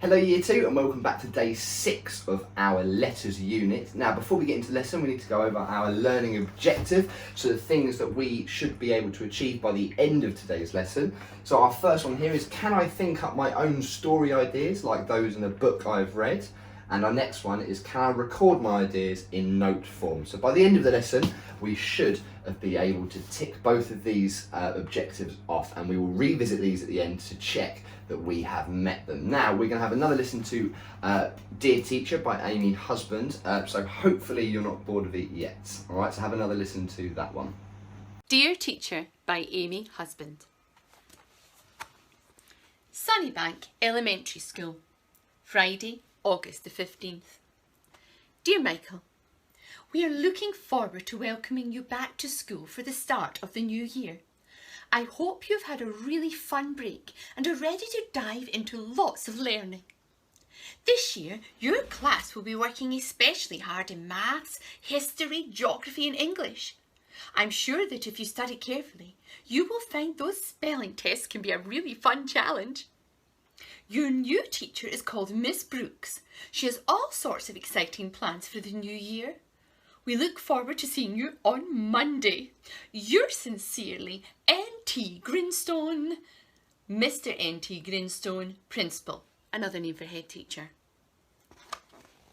Hello Year 2 and welcome back to day 6 of our letters unit. Now before we get into the lesson we need to go over our learning objective, so the things that we should be able to achieve by the end of today's lesson. So our first one here is, can I think up my own story ideas like those in a book I've read? And our next one is, can I record my ideas in note form? So by the end of the lesson we should be able to tick both of these objectives off, and we will revisit these at the end to check that we have met them. Now we're going to have another listen to Dear Teacher by Amy Husband, so hopefully you're not bored of it yet. Alright, so have another listen to that one. Dear Teacher by Amy Husband. Sunnybank Elementary School, Friday, August the 15th. Dear Michael, we are looking forward to welcoming you back to school for the start of the new year. I hope you've had a really fun break and are ready to dive into lots of learning. This year, your class will be working especially hard in maths, history, geography and English. I'm sure that if you study carefully, you will find those spelling tests can be a really fun challenge. Your new teacher is called Miss Brooks. She has all sorts of exciting plans for the new year. We look forward to seeing you on Monday. Yours sincerely, N.T. Grinstone. Mr. N.T. Grinstone, Principal. Another name for head teacher.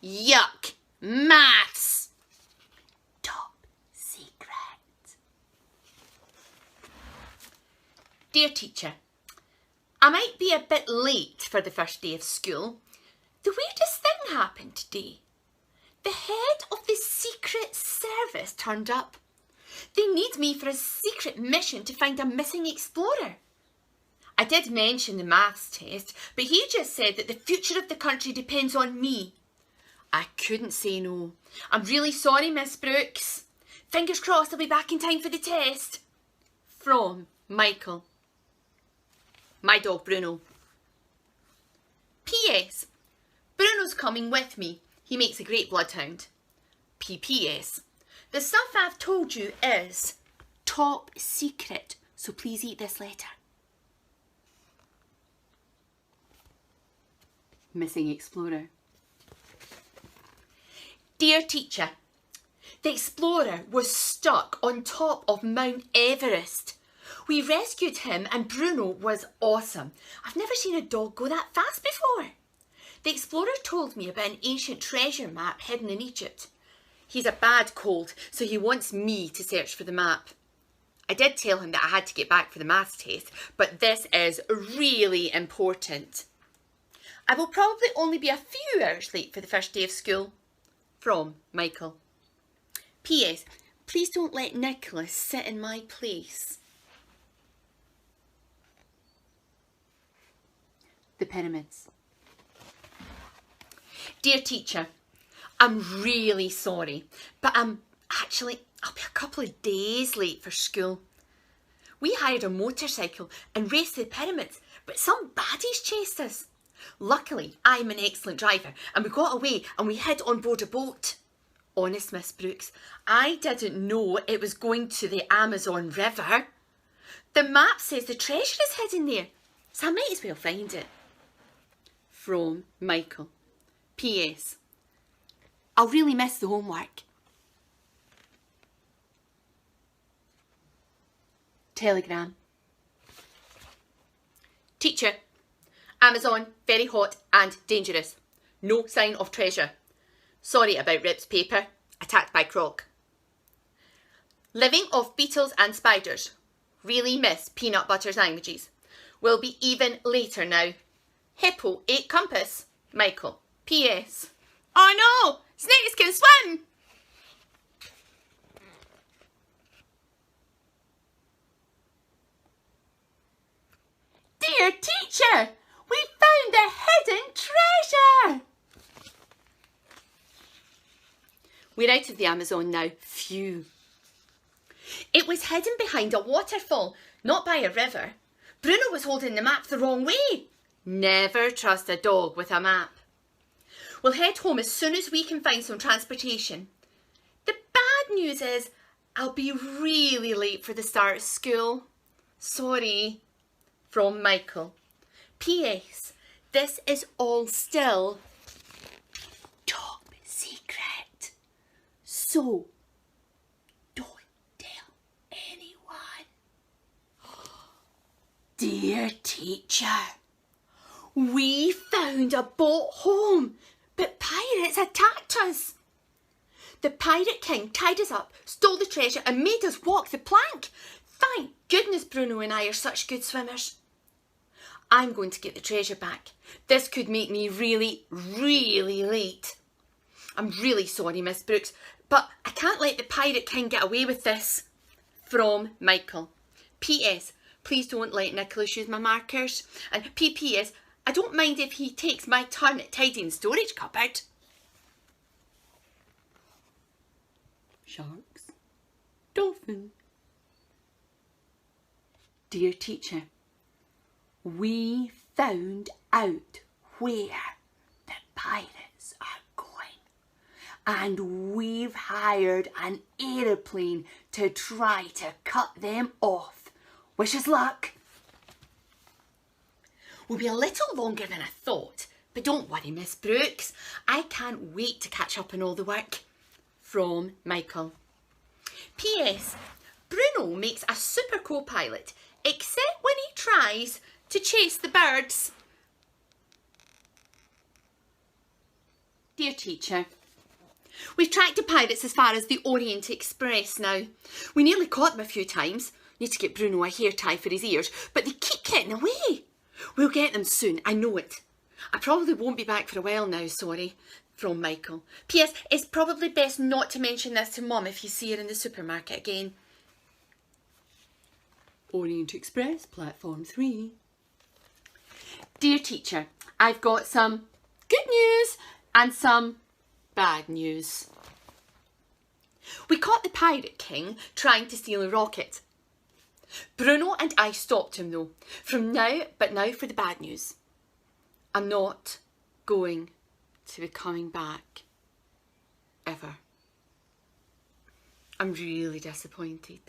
Yuck! Maths! Top secret. Dear Teacher, I might be a bit late for the first day of school. The weirdest thing happened today. The head of the Secret Service turned up. They need me for a secret mission to find a missing explorer. I did mention the maths test, but he just said that the future of the country depends on me. I couldn't say no. I'm really sorry, Miss Brooks. Fingers crossed I'll be back in time for the test. From Michael. My dog Bruno. P.S. Bruno's coming with me. He makes a great bloodhound. P.P.S. The stuff I've told you is top secret, so please eat this letter. Missing explorer. Dear Teacher, the explorer was stuck on top of Mount Everest. We rescued him and Bruno was awesome. I've never seen a dog go that fast before. The explorer told me about an ancient treasure map hidden in Egypt. He's a bad cold, so he wants me to search for the map. I did tell him that I had to get back for the maths test, but this is really important. I will probably only be a few hours late for the first day of school. From Michael. P.S. Please don't let Nicholas sit in my place. The pyramids. Dear Teacher, I'm really sorry, but I'll be a couple of days late for school. We hired a motorcycle and raced to the pyramids, but some baddies chased us. Luckily, I'm an excellent driver and we got away and we hid on board a boat. Honest, Miss Brooks, I didn't know it was going to the Amazon River. The map says the treasure is hidden there, so I might as well find it. From Michael. P.S. I'll really miss the homework. Telegram. Teacher, Amazon, very hot and dangerous. No sign of treasure. Sorry about Rip's paper. Attacked by croc. Living off beetles and spiders. Really miss peanut butter sandwiches. Will be even later now. Hippo ate compass. Michael. P.S. Oh no! Snakes can swim! Dear Teacher, we found a hidden treasure! We're out of the Amazon now. Phew. It was hidden behind a waterfall, not by a river. Bruno was holding the map the wrong way. Never trust a dog with a map. We'll head home as soon as we can find some transportation. The bad news is I'll be really late for the start of school. Sorry. From Michael. P.S. this is all still top secret. So, don't tell anyone. Dear teacher, we found a boat home, but pirates attacked us. The Pirate King tied us up, stole the treasure and made us walk the plank. Thank goodness Bruno and I are such good swimmers. I'm going to get the treasure back. This could make me really, really late. I'm really sorry, Miss Brooks, but I can't let the Pirate King get away with this. From Michael. P.S. Please don't let Nicholas use my markers. And P.P.S. I don't mind if he takes my turn at tidying the storage cupboard. Sharks. Dolphin. Dear teacher, we found out where the pirates are going, and we've hired an aeroplane to try to cut them off. Wish us luck. Will be a little longer than I thought, but don't worry, Miss Brooks. I can't wait to catch up on all the work. From Michael. P.S. Bruno makes a super co-pilot, except when he tries to chase the birds. Dear teacher, we've tracked the pirates as far as the Orient Express now. We nearly caught them a few times. Need to get Bruno a hair tie for his ears, but they keep getting away. We'll get them soon, I know it. I probably won't be back for a while now, sorry. From Michael. P.S. It's probably best not to mention this to Mum if you see her in the supermarket again. Orient Express, platform 3. Dear teacher, I've got some good news and some bad news. We caught the Pirate King trying to steal a rocket. Bruno and I stopped him though. But now for the bad news. I'm not going to be coming back ever. I'm really disappointed,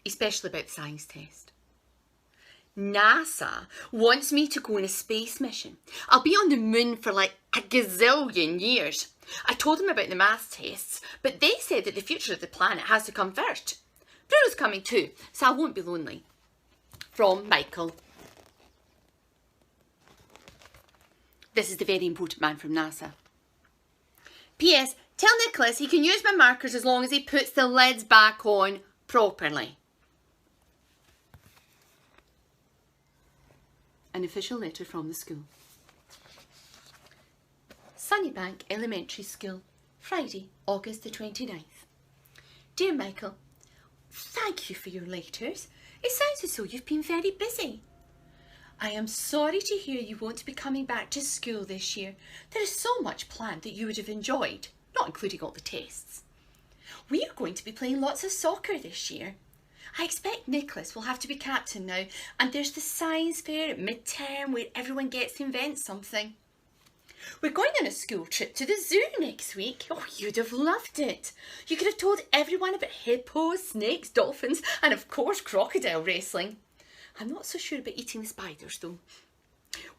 especially about the science test. NASA wants me to go on a space mission. I'll be on the moon for like a gazillion years. I told them about the maths tests, but they said that the future of the planet has to come first. Bruno's coming too, so I won't be lonely. From Michael. This is the very important man from NASA. P.S. Tell Nicholas he can use my markers as long as he puts the lids back on properly. An official letter from the school. Sunnybank Elementary School, Friday, August the 29th. Dear Michael, thank you for your letters. It sounds as though you've been very busy. I am sorry to hear you won't be coming back to school this year. There is so much planned that you would have enjoyed, not including all the tests. We are going to be playing lots of soccer this year. I expect Nicholas will have to be captain now, and there's the science fair at mid-term where everyone gets to invent something. We're going on a school trip to the zoo next week. Oh, you'd have loved it. You could have told everyone about hippos, snakes, dolphins, and of course crocodile wrestling. I'm not so sure about eating the spiders though.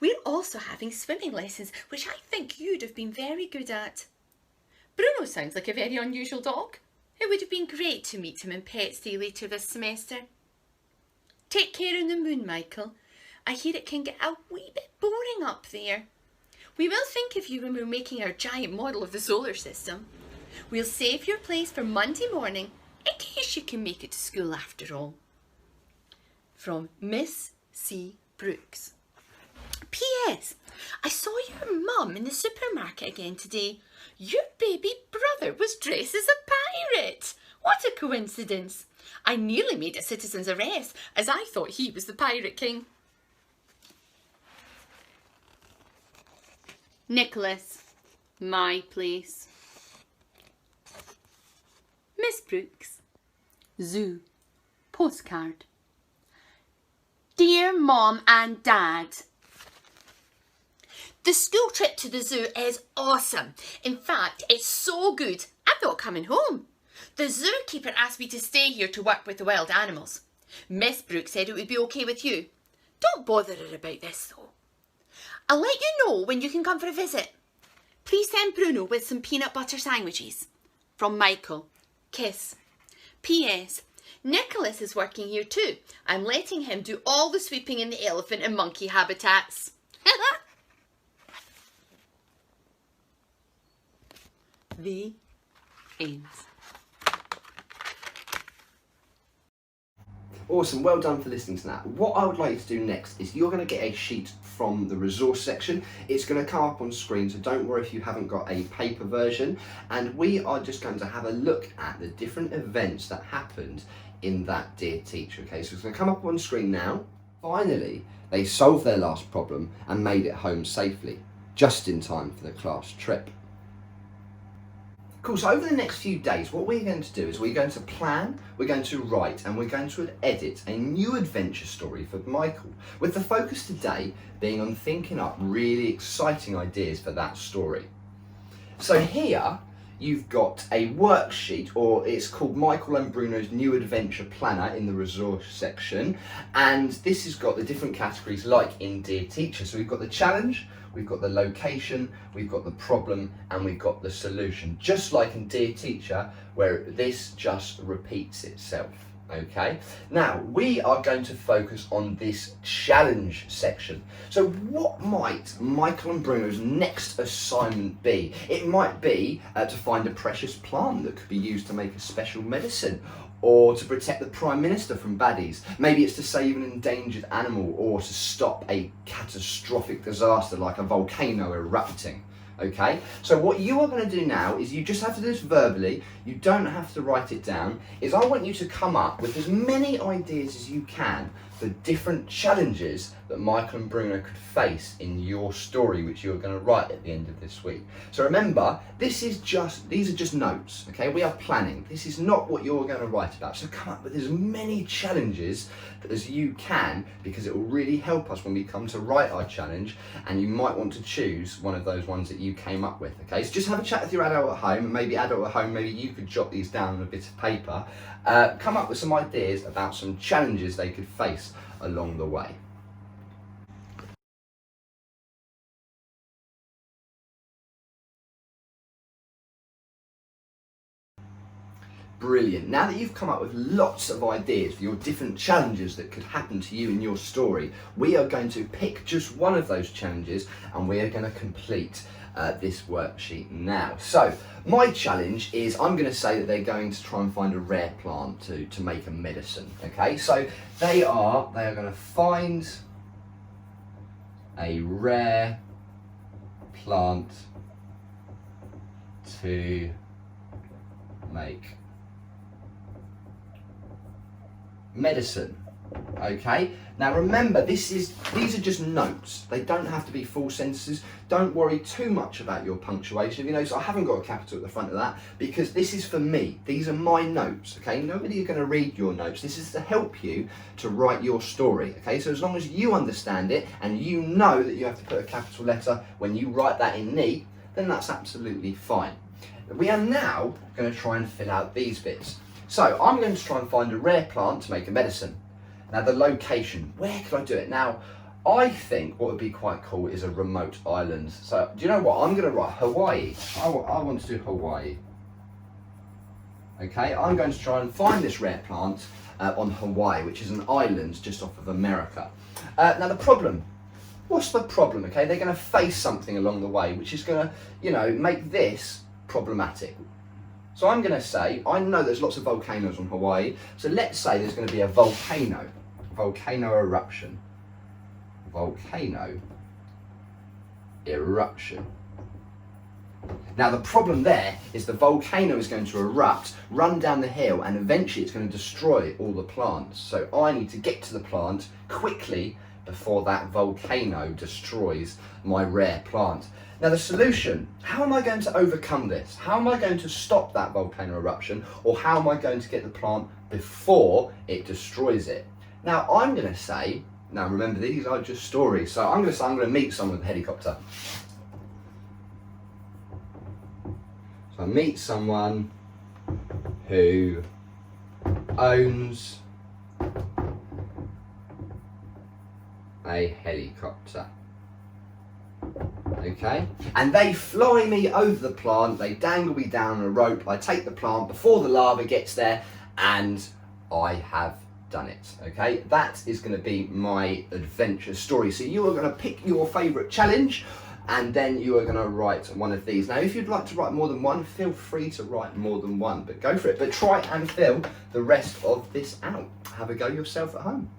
We're also having swimming lessons, which I think you'd have been very good at. Bruno sounds like a very unusual dog. It would have been great to meet him in Pets Day later this semester. Take care on the moon, Michael. I hear it can get a wee bit boring up there. We will think of you when we're making our giant model of the solar system. We'll save your place for Monday morning in case you can make it to school after all. From Miss C. Brooks. P.S. I saw your mum in the supermarket again today. Your baby brother was dressed as a pirate. What a coincidence. I nearly made a citizen's arrest as I thought he was the Pirate King. Nicholas, my place. Miss Brooks. Zoo. Postcard. Dear Mom and Dad, the school trip to the zoo is awesome. In fact, it's so good, I'm not coming home. The zookeeper asked me to stay here to work with the wild animals. Miss Brooks said it would be okay with you. Don't bother her about this though. I'll let you know when you can come for a visit. Please send Bruno with some peanut butter sandwiches. From Michael. Kiss. P.S. Nicholas is working here too. I'm letting him do all the sweeping in the elephant and monkey habitats. The end. Awesome, well done for listening to that. What I would like you to do next is you're going to get a sheet from the resource section. It's going to come up on screen, so don't worry if you haven't got a paper version. And we are just going to have a look at the different events that happened in that Dear Teacher. Okay, so it's going to come up on screen now. Finally, they solved their last problem and made it home safely, just in time for the class trip. Cool, so over the next few days, what we're going to do is we're going to plan, we're going to write, and we're going to edit a new adventure story for Michael, with the focus today being on thinking up really exciting ideas for that story. So here, you've got a worksheet, or it's called Michael and Bruno's New Adventure Planner in the resource section, and this has got the different categories like in Dear Teacher. So we've got the challenge, we've got the location, we've got the problem, and we've got the solution. Just like in Dear Teacher, where this just repeats itself, okay? Now, we are going to focus on this challenge section. So what might Michael and Bruno's next assignment be? It might be to find a precious plant that could be used to make a special medicine, or to protect the Prime Minister from baddies. Maybe it's to save an endangered animal, or to stop a catastrophic disaster like a volcano erupting. Okay, so what you are going to do now is you just have to do this verbally, you don't have to write it down, is I want you to come up with as many ideas as you can for different challenges that Michael and Bruno could face in your story, which you're going to write at the end of this week. So remember, these are just notes, okay? We are planning. This is not what you're going to write about. So come up with as many challenges as you can, because it will really help us when we come to write our challenge, and you might want to choose one of those ones that you came up with, okay? So just have a chat with your adult at home, and maybe you could jot these down on a bit of paper. Come up with some ideas about some challenges they could face along the way. Brilliant. Now that you've come up with lots of ideas for your different challenges that could happen to you in your story, we are going to pick just one of those challenges and we are going to complete this worksheet now. So my challenge is I'm going to say that they're going to try and find a rare plant to make a medicine. Okay, so they are going to find a rare plant to make medicine. Okay, now remember, these are just notes. They don't have to be full sentences. Don't worry too much about your punctuation. You know, so I haven't got a capital at the front of that because this is for me. These are my notes, okay? Nobody is going to read your notes. This is to help you to write your story, okay? So as long as you understand it and you know that you have to put a capital letter when you write that in neat, then that's absolutely fine. We are now going to try and fill out these bits. So I'm going to try and find a rare plant to make a medicine. Now the location, where could I do it? Now I think what would be quite cool is a remote island. So do you know what? I'm going to write Hawaii. I want to do Hawaii. Okay, I'm going to try and find this rare plant on Hawaii, which is an island just off of America. Now the problem, what's the problem? Okay, they're going to face something along the way, which is going to, you know, make this problematic. So I'm going to say, I know there's lots of volcanoes on Hawaii, so let's say there's going to be a volcano eruption. Volcano eruption. Now the problem there is the volcano is going to erupt, run down the hill, and eventually it's going to destroy all the plants. So I need to get to the plant quickly before that volcano destroys my rare plant. Now the solution, how am I going to overcome this? How am I going to stop that volcano eruption, or how am I going to get the plant before it destroys it? Now I'm going to say, now remember these are just stories, so I'm going to say I'm going to meet someone with a helicopter. So I meet someone who owns a helicopter. okay? And they fly me over the plant, they dangle me down a rope, I take the plant before the larva gets there, and I have done it, okay? That is going to be my adventure story. So you are going to pick your favourite challenge, and then you are going to write one of these. Now, if you'd like to write more than one, feel free to write more than one, but go for it. But try and fill the rest of this out. Have a go yourself at home.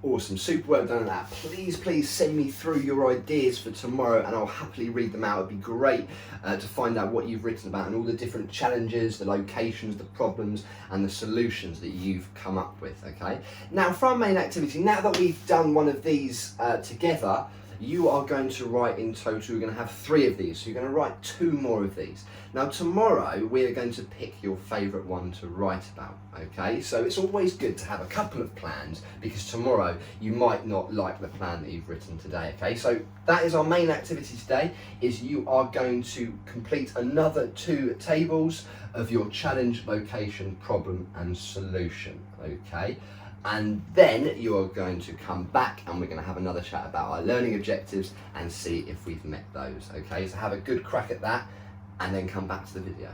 Awesome, super well done on that. Please send me through your ideas for tomorrow and I'll happily read them out. It'd be great to find out what you've written about and all the different challenges, the locations, the problems and the solutions that you've come up with, okay? Now for our main activity, now that we've done one of these together, you are going to write in total, you're going to have 3 of these, so you're going to write 2 more of these. Now tomorrow we're going to pick your favourite one to write about, okay? So it's always good to have a couple of plans because tomorrow you might not like the plan that you've written today, okay? So that is our main activity today, is you are going to complete another 2 tables of your challenge, location, problem and solution, okay? And then you are going to come back and we're going to have another chat about our learning objectives and see if we've met those, okay? So have a good crack at that and then come back to the video.